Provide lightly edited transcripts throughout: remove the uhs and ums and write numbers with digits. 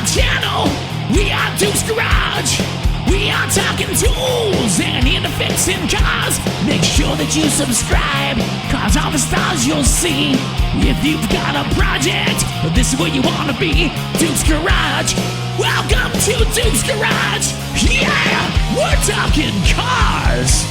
channel. We are Duke's Garage. We are talking tools and into fixing cars. Make sure that you subscribe, cause all the stars you'll see. If you've got a project, this is where you want to be. Duke's Garage. Welcome to Duke's Garage. Yeah, we're talking cars.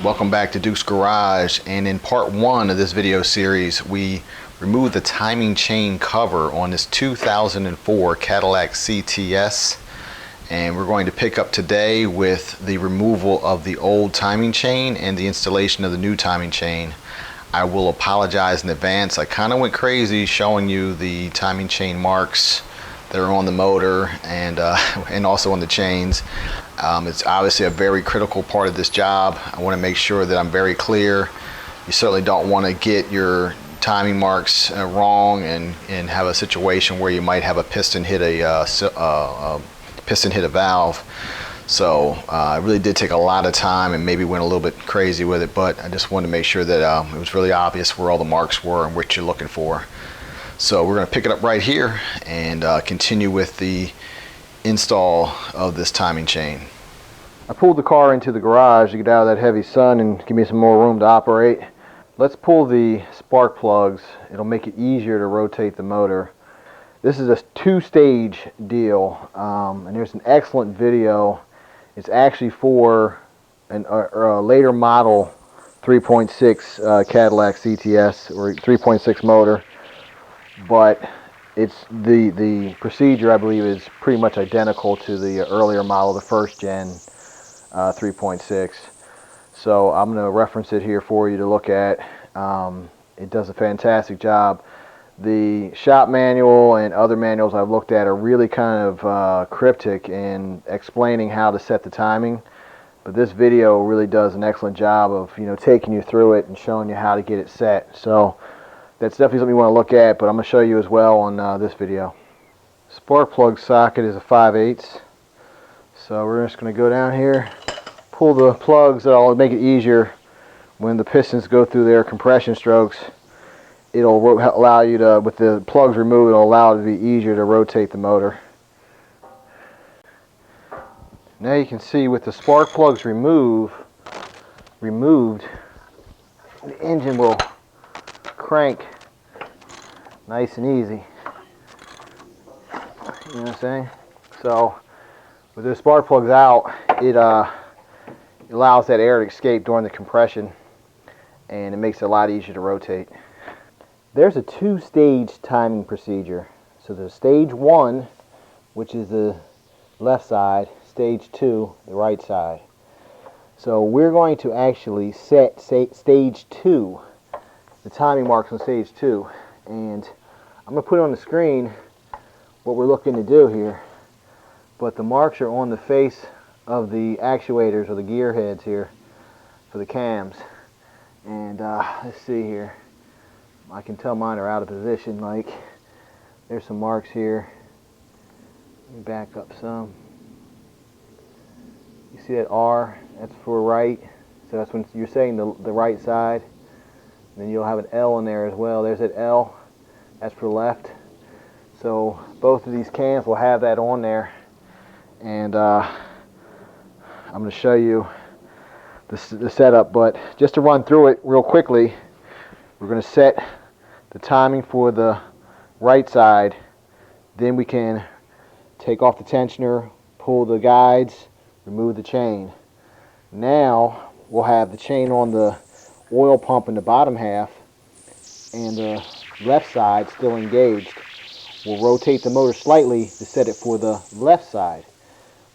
Welcome back to Duke's Garage, and in part one of this video series we removed the timing chain cover on this 2004 Cadillac CTS, and we're going to pick up today with the removal of the old timing chain and the installation of the new timing chain. I will apologize in advance. I kind of went crazy showing you the timing chain marks that are on the motor and also on the chains. It's obviously a very critical part of this job. I want to make sure that I'm very clear. You certainly don't want to get your timing marks wrong and have a situation where you might have a piston hit a valve. So it really did take a lot of time and maybe went a little bit crazy with it, but I just wanted to make sure that it was really obvious where all the marks were and what you're looking for. So we're going to pick it up right here and continue with the install of this timing chain. I pulled the car into the garage to get out of that heavy sun and give me some more room to operate. Let's pull the spark plugs. It'll make it easier to rotate the motor. This is a two-stage deal, and there's an excellent video. It's actually for a later model 3.6 Cadillac CTS or 3.6 motor, but it's the procedure, I believe, is pretty much identical to the earlier model, the first gen 3.6. So I'm going to reference it here for you to look at. It does a fantastic job. The shop manual and other manuals I've looked at are really kind of cryptic in explaining how to set the timing, but this video really does an excellent job of taking you through it and showing you how to get it set. So that's definitely something you want to look at, but I'm going to show you as well on this video. Spark plug socket is a 5/8, so we're just going to go down here, pull the plugs. That'll make it easier when the pistons go through their compression strokes. It'll allow you to, with the plugs removed, it'll allow it to be easier to rotate the motor. Now you can see with the spark plugs removed, the engine will crank nice and easy. You know what I'm saying? So with the spark plugs out, it allows that air to escape during the compression, and it makes it a lot easier to rotate. There's a two-stage timing procedure. So there's stage one, which is the left side, stage two, the right side. So we're going to actually set stage two, the timing marks on stage two, and I'm going to put on the screen what we're looking to do here, but the marks are on the face of the actuators or the gear heads here for the cams. And let's see here, I can tell mine are out of position. Like, there's some marks here. Let me back up some. You see that R? That's for right, so that's when you're saying the right side. And then you'll have an L in there as well. There's that L, that's for left. So both of these cams will have that on there, and I'm going to show you the setup. But just to run through it real quickly, we're going to set the timing for the right side, then we can take off the tensioner, pull the guides, remove the chain. Now we'll have the chain on the oil pump in the bottom half and the left side still engaged. We'll rotate the motor slightly to set it for the left side.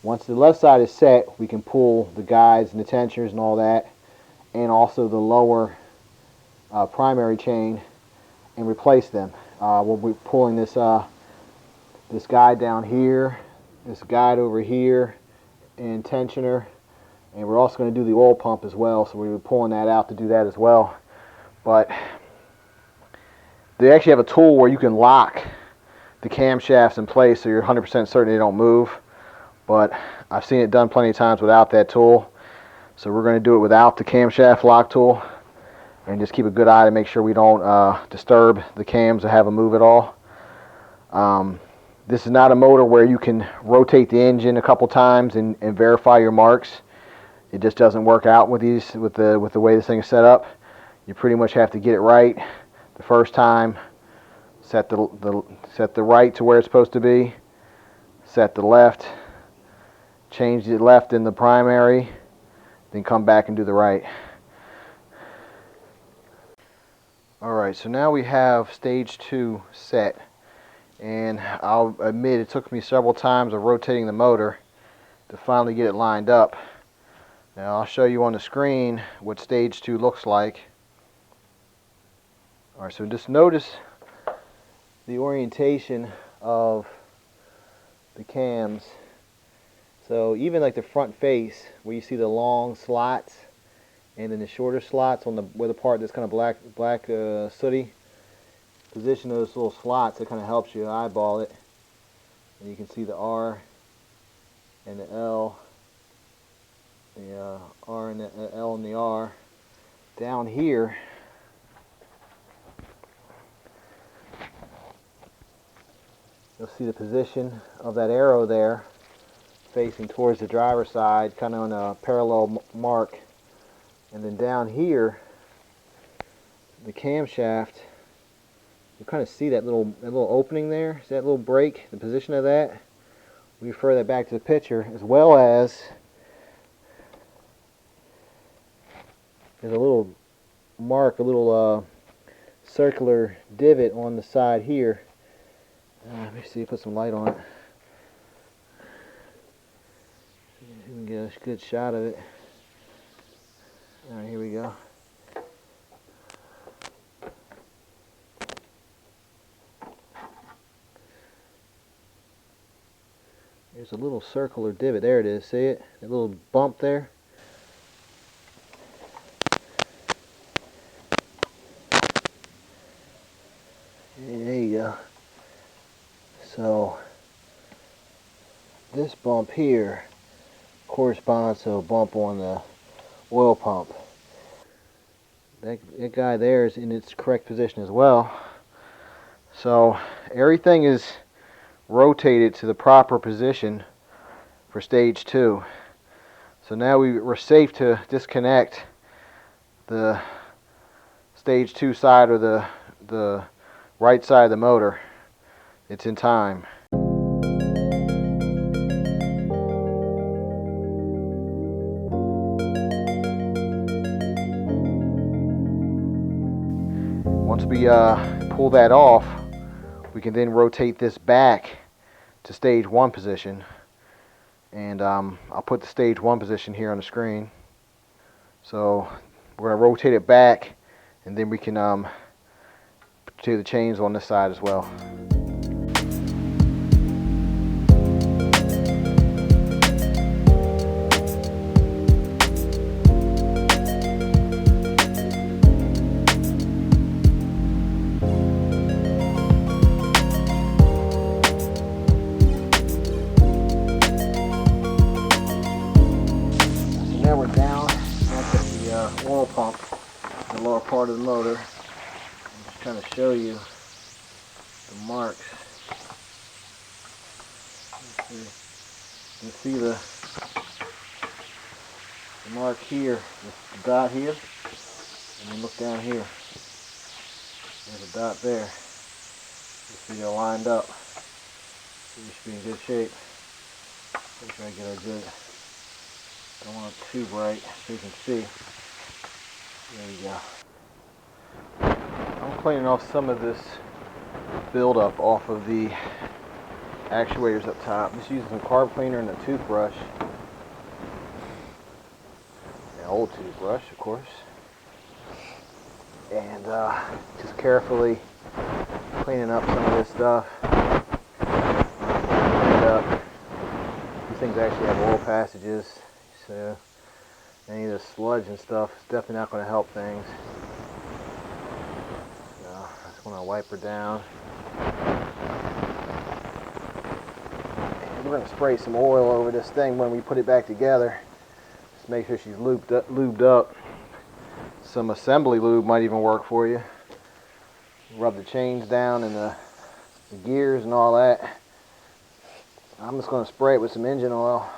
Once the left side is set, we can pull the guides and the tensioners and all that, and also the lower primary chain, and replace them. We'll be pulling this this guide down here, this guide over here, and tensioner, and we're also going to do the oil pump as well, so we'll be pulling that out to do that as well. But they actually have a tool where you can lock the camshafts in place so you're 100% certain they don't move, but I've seen it done plenty of times without that tool, so we're going to do it without the camshaft lock tool. and just keep a good eye to make sure we don't disturb the cams or have them move at all. This is not a motor where you can rotate the engine a couple times and verify your marks. It just doesn't work out with these, with the way this thing is set up. You pretty much have to get it right the first time. Set the right to where it's supposed to be. Set the left. Change the left in the primary. Then come back and do the right. Alright, so now we have stage 2 set. And I'll admit it took me several times of rotating the motor to finally get it lined up. Now I'll show you on the screen what stage 2 looks like. Alright, so just notice the orientation of the cams. So even like the front face, where you see the long slots and then the shorter slots on the where the part that's kind of black sooty, position those little slots. It kind of helps you eyeball it, and you can see the R and the L, the R and the L and the R. Down here, you'll see the position of that arrow there, facing towards the driver's side, kind of on a parallel mark. And then down here, the camshaft, you kind of see that little opening there. See that little break, the position of that? We refer that back to the picture, as well as there's a little mark, a little circular divot on the side here. Let me see, put some light on it. You can get a good shot of it. Alright, here we go. There's a little circular divot. There it is. See it? That little bump there. There you go. So this bump here corresponds to a bump on the oil pump. That guy there is in its correct position as well. So everything is rotated to the proper position for stage 2. So now we're safe to disconnect the stage 2 side, or the right side of the motor. It's in time. Once we pull that off, we can then rotate this back to stage 1 position. And I'll put the stage 1 position here on the screen. So we're going to rotate it back, and then we can do the chains on this side as well. Now we're down at the oil pump, the lower part of the motor. I'm just trying to show you the marks. You can see the mark here, the dot here, and then look down here. There's a dot there. You see they're lined up. So we should be in good shape. Make sure I get our good. Don't want it too bright so you can see. There you go. I'm cleaning off some of this buildup off of the actuators up top. Just using some carb cleaner and a toothbrush. An old toothbrush, of course. And just carefully cleaning up some of this stuff. Clean it up. These things actually have oil passages. So any of the sludge and stuff is definitely not going to help things. So I just want to wipe her down. And we're going to spray some oil over this thing when we put it back together. Just make sure she's lubed up. Some assembly lube might even work for you. Rub the chains down and the gears and all that. I'm just going to spray it with some engine oil.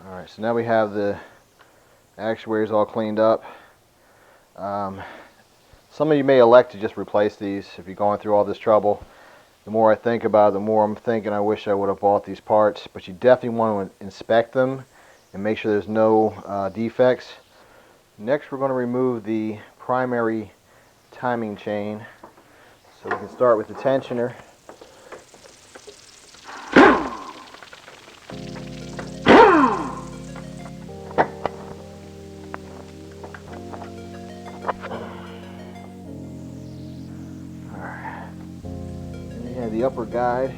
Alright, so now we have the actuators all cleaned up. Some of you may elect to just replace these if you're going through all this trouble. The more I think about it, the more I'm thinking I wish I would have bought these parts. But you definitely want to inspect them and make sure there's no defects. Next, we're going to remove the primary timing chain. So we can start with the tensioner. The upper guide.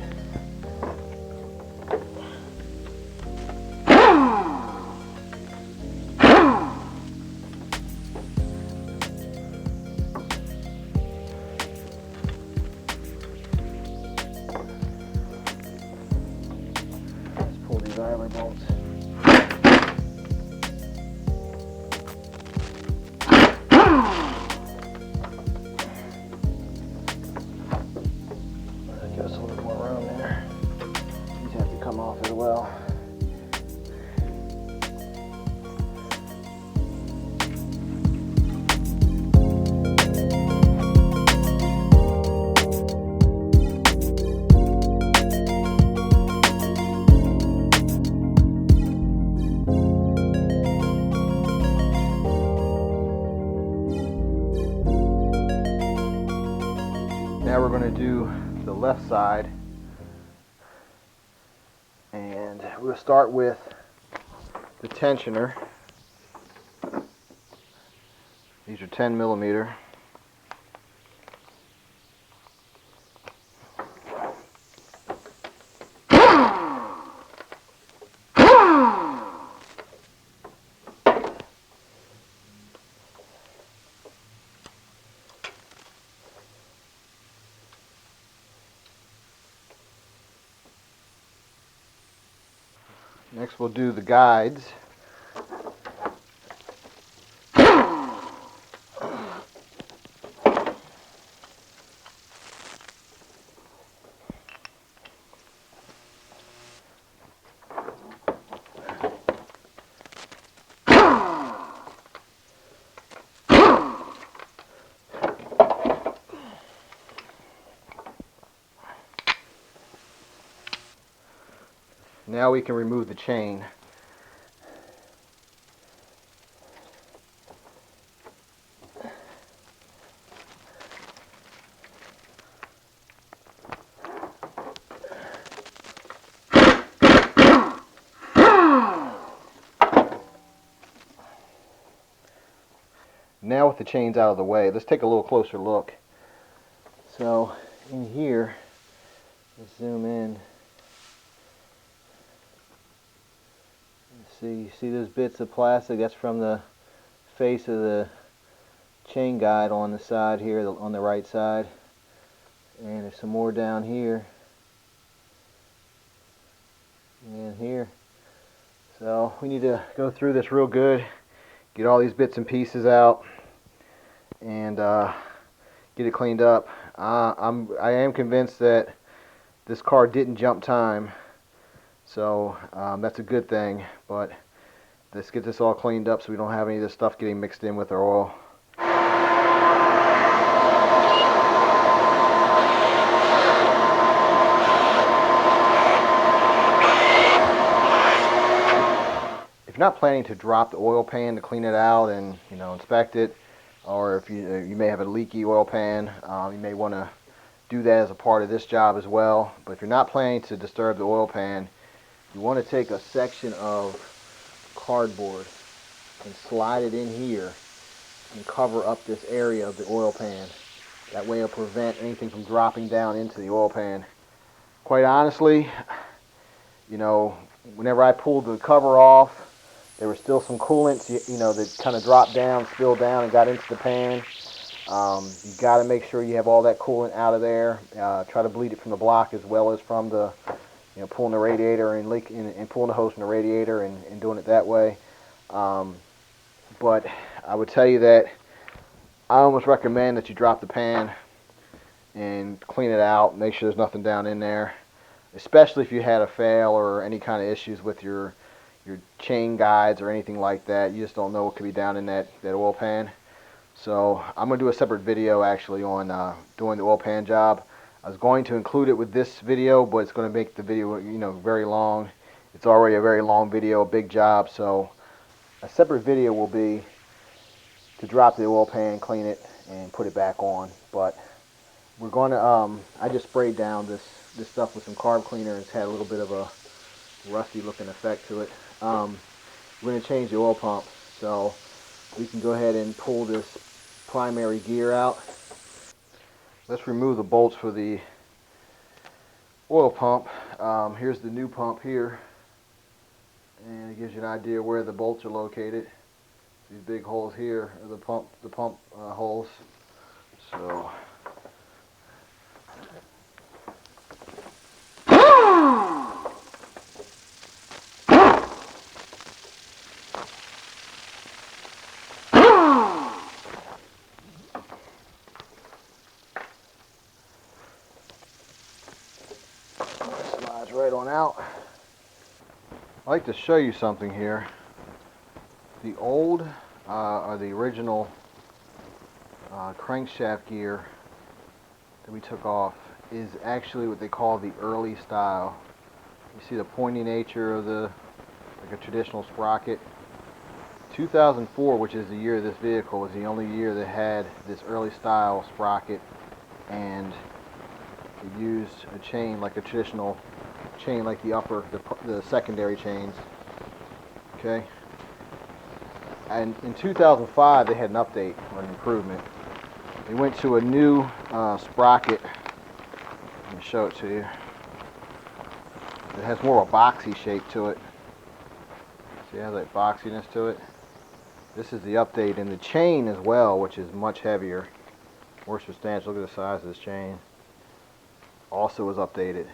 Let's pull these idler bolts. Give us a little more room there. These have to come off as well. Now we're going to do the left side, and we'll start with the tensioner. These are 10 millimeter. Next we'll do the guides. Now we can remove the chain. Now with the chains out of the way, let's take a little closer look. So in here, let's zoom in. See those bits of plastic? That's from the face of the chain guide on the side here, on the right side. And there's some more down here. And here. So we need to go through this real good, get all these bits and pieces out, and get it cleaned up. I am convinced that this car didn't jump time. So that's a good thing, but let's get this all cleaned up so we don't have any of this stuff getting mixed in with our oil. If you're not planning to drop the oil pan to clean it out and inspect it, or if you may have a leaky oil pan, you may want to do that as a part of this job as well. But if you're not planning to disturb the oil pan, you want to take a section of cardboard and slide it in here and cover up this area of the oil pan. That way it'll prevent anything from dropping down into the oil pan. quite honestly, you know, whenever I pulled the cover off, there was still some coolant, you know, that kind of dropped down, spilled down, and got into the pan. You got to make sure you have all that coolant out of there. Try to bleed it from the block as well as from the, you know, pulling the radiator and and pulling the hose from the radiator and doing it that way. But I would tell you that I almost recommend that you drop the pan and clean it out. Make sure there's nothing down in there, especially if you had a fail or any kind of issues with your chain guides or anything like that. You just don't know what could be down in that oil pan. So I'm going to do a separate video actually on doing the oil pan job. I was going to include it with this video, but it's going to make the video, you know, very long. It's already a very long video, a big job. So a separate video will be to drop the oil pan, clean it, and put it back on. But we're going to, I just sprayed down this stuff with some carb cleaner. It's had a little bit of a rusty looking effect to it. We're going to change the oil pump. So we can go ahead and pull this primary gear out. Let's remove the bolts for the oil pump. Here's the new pump here, and it gives you an idea where the bolts are located. These big holes here are the pump holes. So slides right on out. I'd like to show you something here. The old or the original crankshaft gear that we took off is actually what they call the early style. You see the pointy nature of like a traditional sprocket. 2004, which is the year of this vehicle, was the only year that had this early style sprocket, and it used a chain like a traditional chain, like the secondary chains. Okay. And in 2005, they had an update or an improvement. They went to a new sprocket. Let me show it to you. It has more of a boxy shape to it. See, it has like boxiness to it. This is the update, and the chain as well, which is much heavier, more substantial. Look at the size of this chain. Also was updated.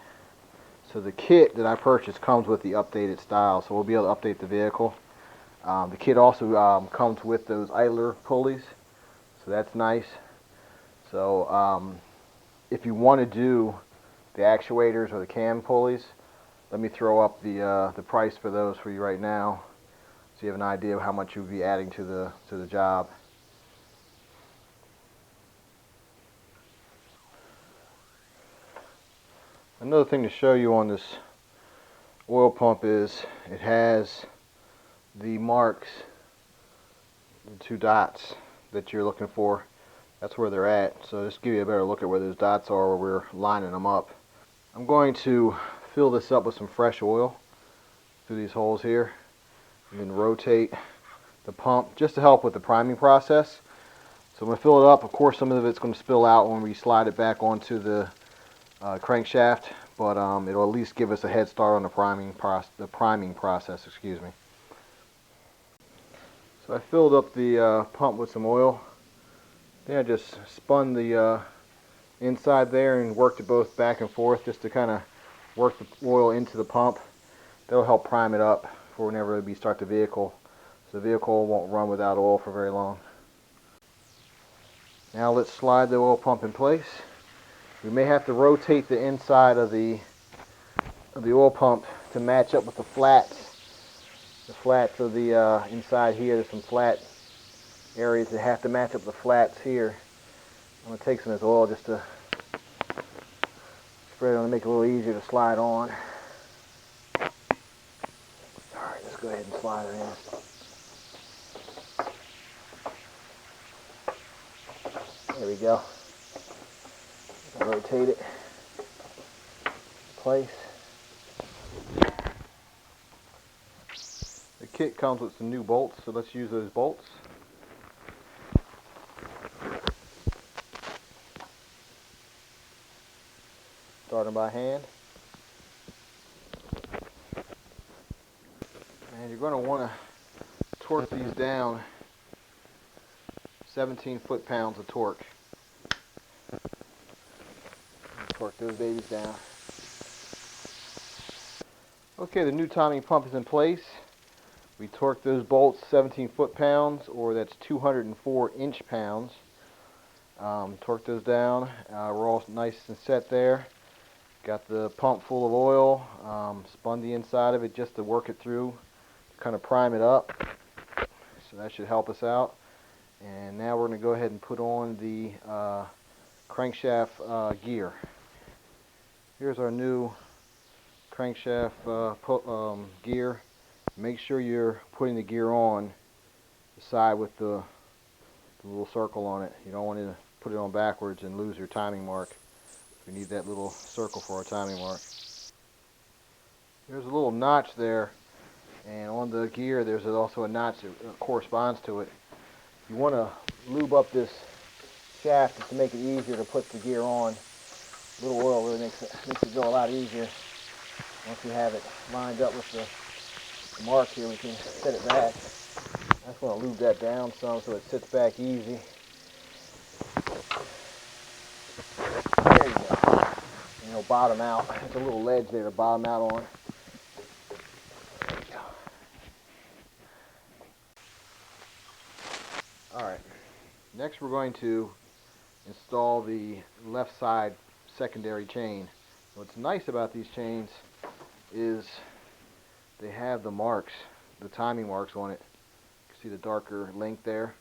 So the kit that I purchased comes with the updated style, so we'll be able to update the vehicle. The kit also comes with those idler pulleys, so that's nice. So if you want to do the actuators or the cam pulleys, let me throw up the price for those for you right now, so you have an idea of how much you'll be adding to the job. Another thing to show you on this oil pump is it has the marks, the two dots that you're looking for. That's where they're at. So just give you a better look at where those dots are, where we're lining them up. I'm going to fill this up with some fresh oil through these holes here, and then rotate the pump just to help with the priming process. So I'm going to fill it up. Of course, some of it's going to spill out when we slide it back onto the crankshaft, but it'll at least give us a head start on the priming process. Excuse me. So I filled up the pump with some oil. Then I just spun the inside there and worked it both back and forth just to kind of work the oil into the pump. That'll help prime it up for whenever we start the vehicle, so the vehicle won't run without oil for very long. Now let's slide the oil pump in place. We may have to rotate the inside of the oil pump to match up with the flats. The flats of the inside here, there's some flat areas that have to match up the flats here. I'm going to take some of this oil just to spread it on to make it a little easier to slide on. Alright, let's go ahead and slide it in. There we go. Rotate it in place. The kit comes with some new bolts, so let's use those bolts. Starting by hand. you're going to want to torque these down 17 foot-pounds of torque. Torque those babies down. Okay, the new timing pump is in place. We torqued those bolts 17 foot-pounds, or that's 204 inch-pounds. Torqued those down. We're all nice and set there. Got the pump full of oil. Spun the inside of it just to work it through, kind of prime it up. So that should help us out. And now we're going to go ahead and put on the crankshaft gear. Here's our new crankshaft gear. Make sure you're putting the gear on the side with the little circle on it. You don't want to put it on backwards and lose your timing mark. We need that little circle for our timing mark. There's a little notch there, and on the gear there's also a notch that corresponds to it. You want to lube up this shaft to make it easier to put the gear on. A little oil really makes it go a lot easier. Once we have it lined up with the mark here, we can set it back. I just want to lube that down some so it sits back easy. There you go. And it'll bottom out. There's a little ledge there to bottom out on. There you go. Alright. Next we're going to install the left side secondary chain. What's nice about these chains is they have the marks, the timing marks on it. You can see the darker link there.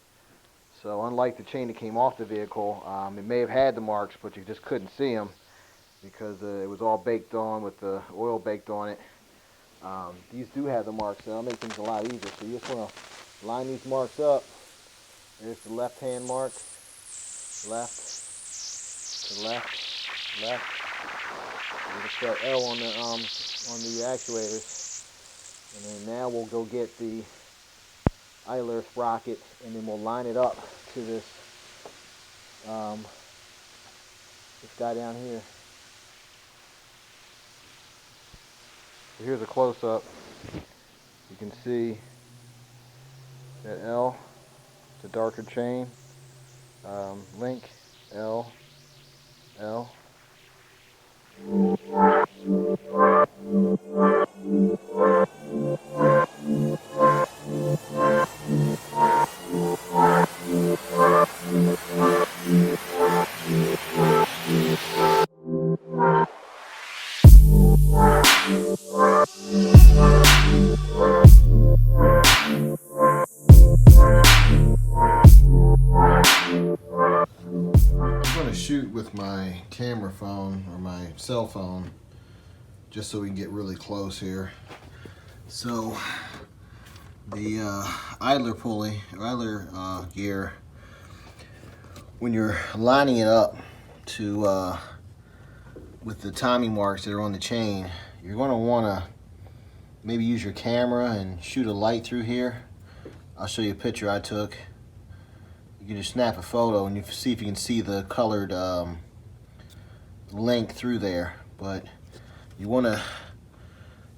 So unlike the chain that came off the vehicle, it may have had the marks, but you just couldn't see them because it was all baked on with the oil baked on it. These do have the marks, so that'll make things a lot easier. So you just want to line these marks up. There's the left-hand mark, left, to left, left. You just got L on the actuators, and then now we'll go get the idler sprocket, and then we'll line it up to this this guy down here. So here's a close-up. You can see that L, the darker chain, link, L, L. Shoot with my camera phone or my cell phone just so we can get really close here. So the idler pulley or idler gear, when you're lining it up to with the timing marks that are on the chain, you're going to want to maybe use your camera and shoot a light through here. I'll show you a picture I took. You can just snap a photo and you see if you can see the colored link through there. But you want to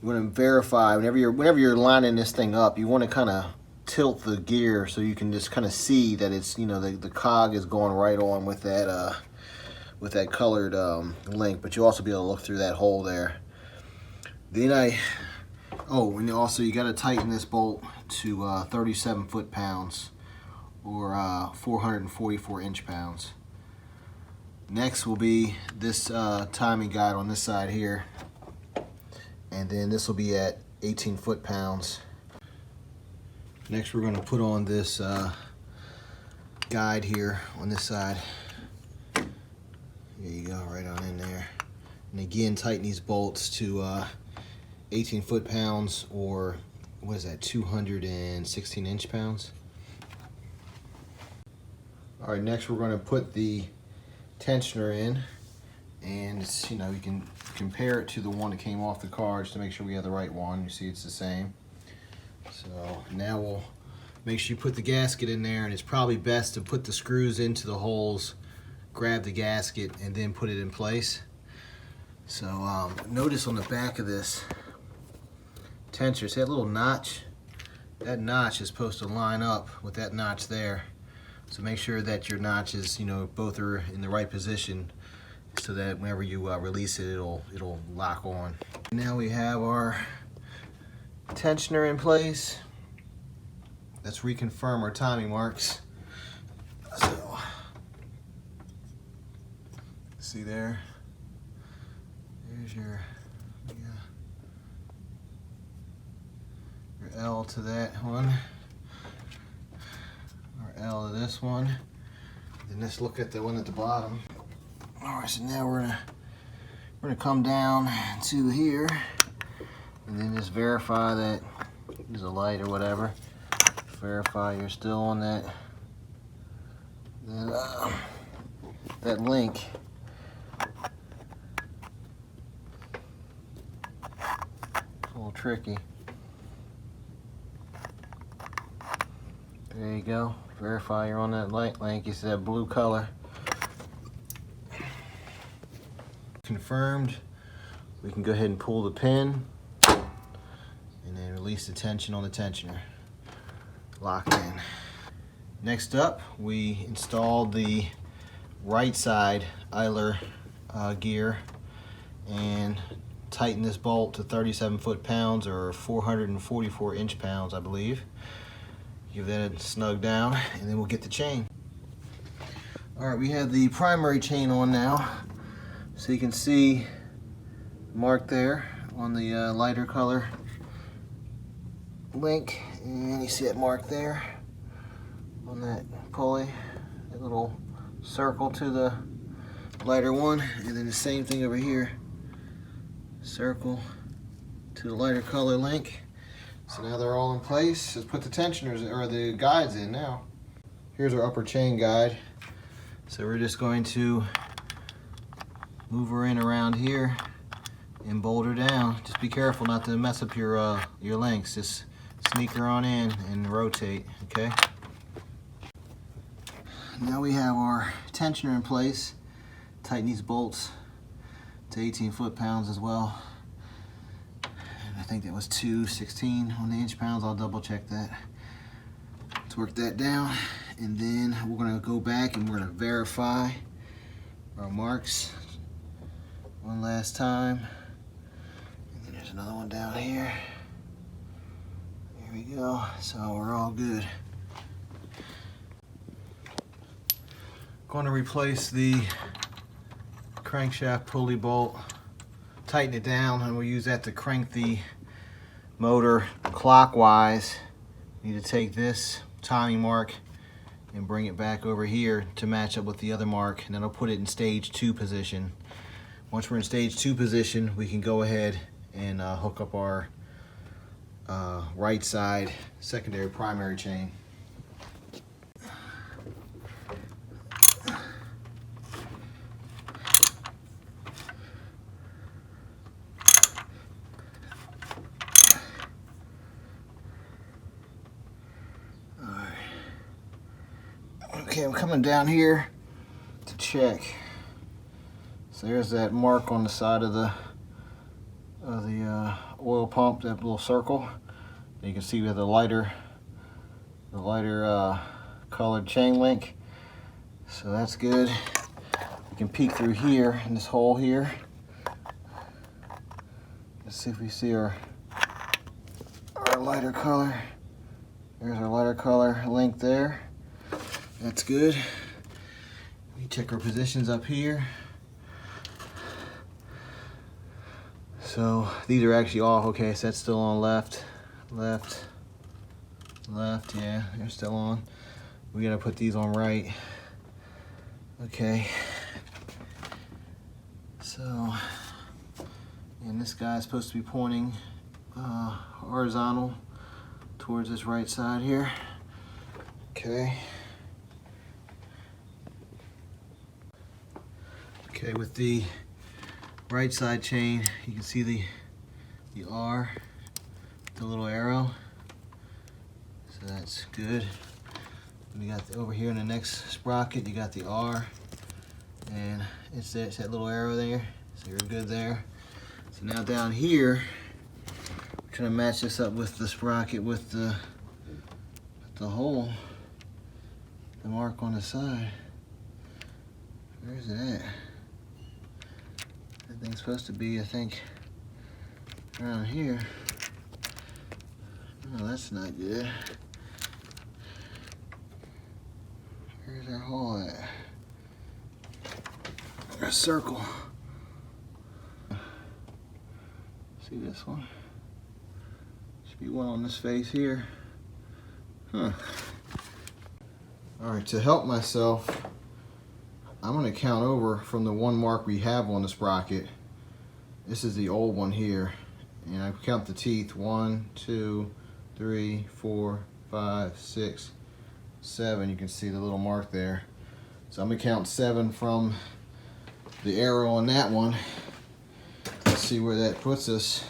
verify whenever you're lining this thing up. You want to kind of tilt the gear so you can just kind of see that it's, you know, the cog is going right on with that colored link. But you'll also be able to look through that hole there. Then and also you got to tighten this bolt to 37 foot-pounds. Or 444 inch-pounds. Next will be this timing guide on this side here, and then this will be at 18 foot-pounds. Next we're going to put on this guide here on this side. There you go, right on in there. And again, tighten these bolts to 18 foot-pounds, or what is that, 216 inch-pounds. All right, next we're going to put the tensioner in, and it's, you know, you can compare it to the one that came off the car just to make sure we have the right one. You see it's the same. So now we'll make sure you put the gasket in there, and it's probably best to put the screws into the holes, grab the gasket, and then put it in place. So notice on the back of this tensioner, see that little notch that notch is supposed to line up with that notch there. So make sure that your notches, both are in the right position so that whenever you release it, it'll lock on. Now we have our tensioner in place. Let's reconfirm our timing marks. So, see there? There's your L to that one, or L to this one. Then let's look at the one at the bottom. All right, so now we're gonna come down to here, and then just verify that, use a light or whatever, verify you're still on that link. It's a little tricky. There you go. Verify you're on that light link. You see that blue color. Confirmed. We can go ahead and pull the pin and then release the tension on the tensioner. Locked in. Next up, we installed the right side idler gear and tighten this bolt to 37 foot-pounds or 444 inch-pounds, I believe. Give that a snug down, and then we'll get the chain. All right, we have the primary chain on now. So you can see marked there on the lighter color link, and you see it marked there on that pulley, that little circle to the lighter one, and then the same thing over here, circle to the lighter color link. So now they're all in place. Let's put the tensioners or the guides in now. Here's our upper chain guide. So we're just going to move her in around here and bolt her down. Just be careful not to mess up your links. Just sneak her on in and rotate, okay? Now we have our tensioner in place. Tighten these bolts to 18 foot-pounds as well. I think that was 216 on the inch-pounds. I'll double check that. Let's work that down, and then we're gonna go back and we're gonna verify our marks one last time. And then there's another one down here. There we go. So we're all good. Going to replace the crankshaft pulley bolt. Tighten it down, and we'll use that to crank the motor clockwise. You need to take this timing mark and bring it back over here to match up with the other mark, and then I'll put it in stage 2 position. Once we're in stage 2 position, we can go ahead and hook up our right side secondary primary chain. Okay, I'm coming down here to check. So there's that mark on the side of the oil pump, that little circle. And you can see we have the lighter colored chain link. So that's good. We can peek through here in this hole here. Let's see if we see our lighter color. There's our lighter color link there. That's good. We check our positions up here. So these are actually off. Okay, so that's still on left, left, left. Yeah, they're still on. We gotta put these on right. Okay. So, and this guy is supposed to be pointing horizontal towards this right side here. Okay. Okay, with the right side chain, you can see the R, the little arrow. So that's good. We got over here in the next sprocket, you got the R, and it's that little arrow there. So you're good there. So now down here, we're trying to match this up with the sprocket with the the hole, the mark on the side. Where's it at? That thing's supposed to be, I think, around here. Oh, that's not good. Where's our hole at? A circle. See this one? Should be one on this face here. Huh. Alright, to help myself, I'm going to count over from the one mark we have on the sprocket. This is the old one here. And I count the teeth. 1, 2, 3, 4, 5, 6, 7. You can see the little mark there. So I'm going to count 7 from the arrow on that one. Let's see where that puts us.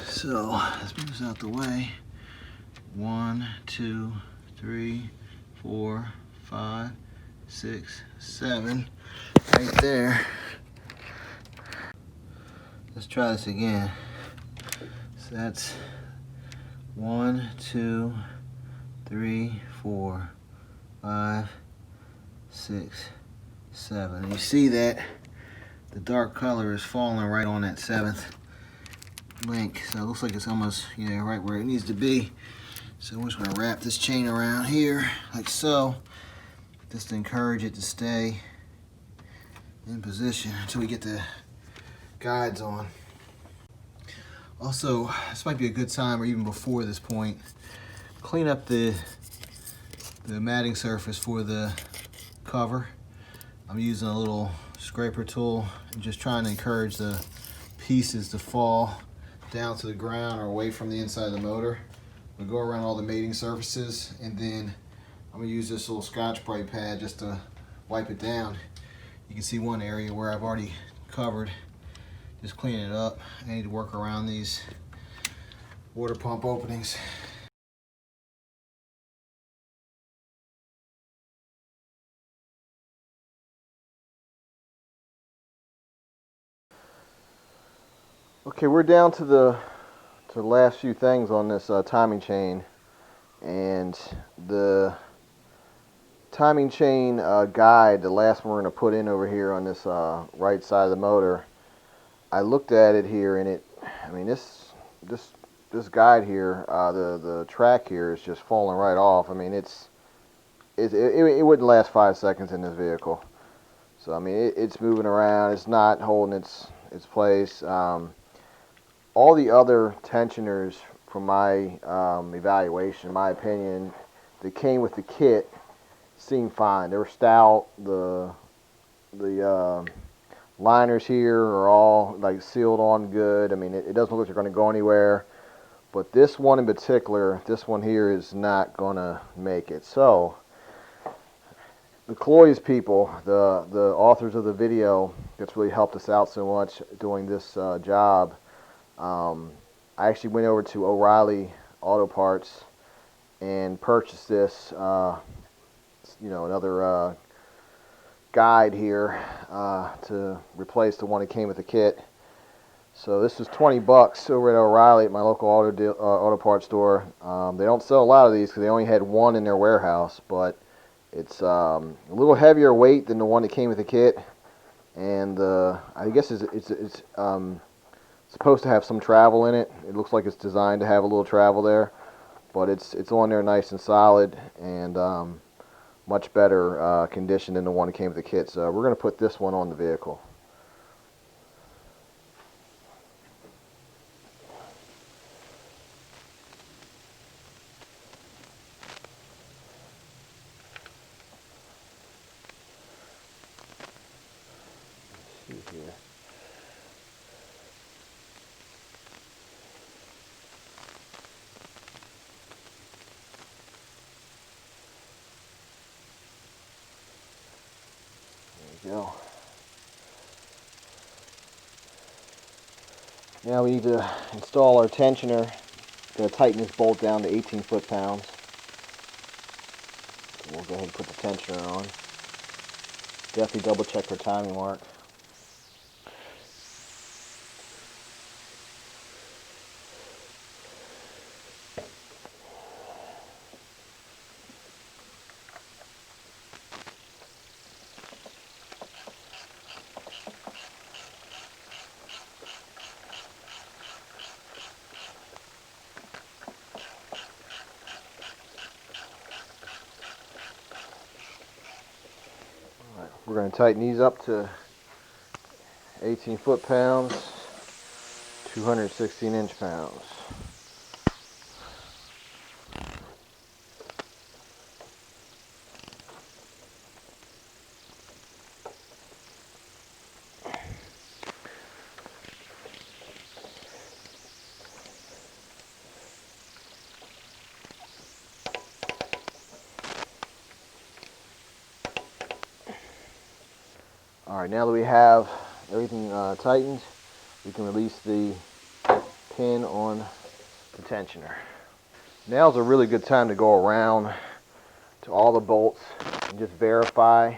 So let's move this out the way. 1, 2, 3, 4, 5, 6, 7. Right there. Let's try this again. So that's 1, 2, 3, 4, 5, 6, 7. And you see that the dark color is falling right on that 7th link. So it looks like it's almost, right where it needs to be. So we're just going to wrap this chain around here like so, just to encourage it to stay in position until we get the guides on. Also, this might be a good time, or even before this point, clean up the matting surface for the cover. I'm using a little scraper tool and just trying to encourage the pieces to fall down to the ground or away from the inside of the motor. We'll go around all the mating surfaces, and then I'm going to use this little Scotch-Brite pad just to wipe it down. You can see one area where I've already covered. Just clean it up. I need to work around these water pump openings. Okay, we're down to the last few things on this timing chain, and the timing chain guide, the last one we're going to put in over here on this right side of the motor. I looked at it here, and this guide here, the track here is just falling right off. I mean, it wouldn't last 5 seconds in this vehicle. So I mean, it's moving around. It's not holding its place. All the other tensioners, from my evaluation, my opinion, that came with the kit seemed fine. They were stout. The liners here are all like sealed on good. I mean, it doesn't look like they're going to go anywhere. But this one in particular, this one here is not going to make it. So the Cloys people, the authors of the video that's really helped us out so much doing this job, I actually went over to O'Reilly Auto Parts and purchased this, another guide here to replace the one that came with the kit. So this was $20 over at O'Reilly at my local auto parts store. They don't sell a lot of these because they only had one in their warehouse, but it's a little heavier weight than the one that came with the kit, and I guess it's supposed to have some travel in it. It looks like it's designed to have a little travel there, but it's on there nice and solid, and much better condition than the one that came with the kit. So we're going to put this one on the vehicle. Let's see here. Go. Now we need to install our tensioner. Going to tighten this bolt down to 18 foot-pounds. So we'll go ahead and put the tensioner on. Definitely double check for timing mark. Right, we're going to tighten these up to 18 foot-pounds, 216 inch-pounds. Alright, now that we have everything tightened, we can release the pin on the tensioner. Now's a really good time to go around to all the bolts and just verify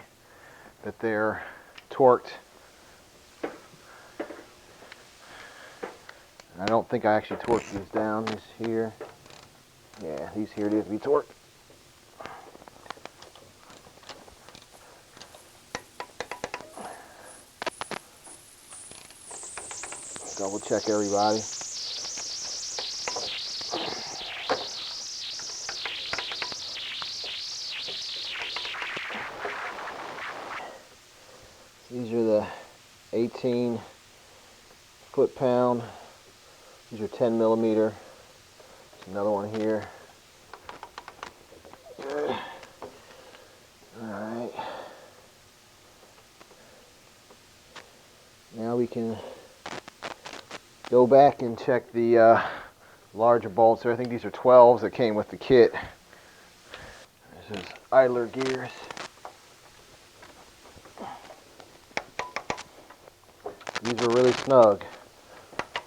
that they're torqued. I don't think I actually torqued these down. These here, yeah, these here need to be torqued. Double check everybody. These are the 18 foot-pound. These are 10 millimeter. There's another one here. Alright. Now we can go back and check the larger bolts. I think these are 12s that came with the kit. This is idler gears. These are really snug.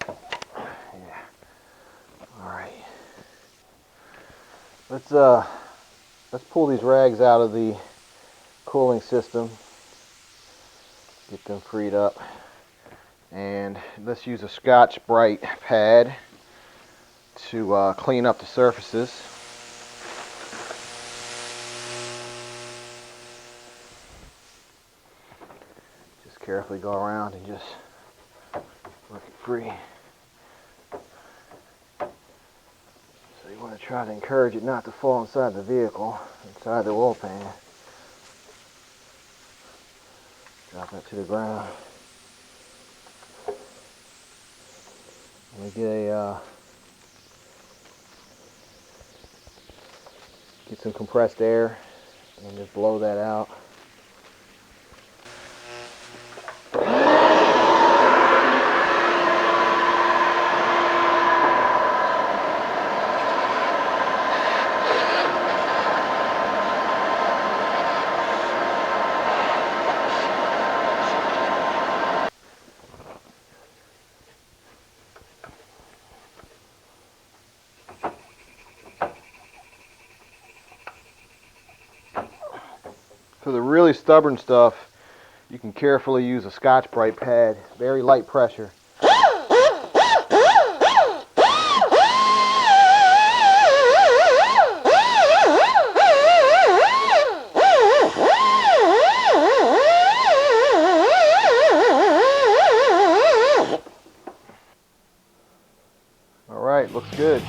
Yeah. Alright. Let's pull these rags out of the cooling system. Get them freed up. And let's use a Scotch-Brite pad to clean up the surfaces. Just carefully go around and just work it free. So you want to try to encourage it not to fall inside the vehicle, inside the oil pan. Drop that to the ground. We get some compressed air and just blow that out. For the really stubborn stuff, you can carefully use a Scotch-Brite pad, very light pressure. All right, looks good.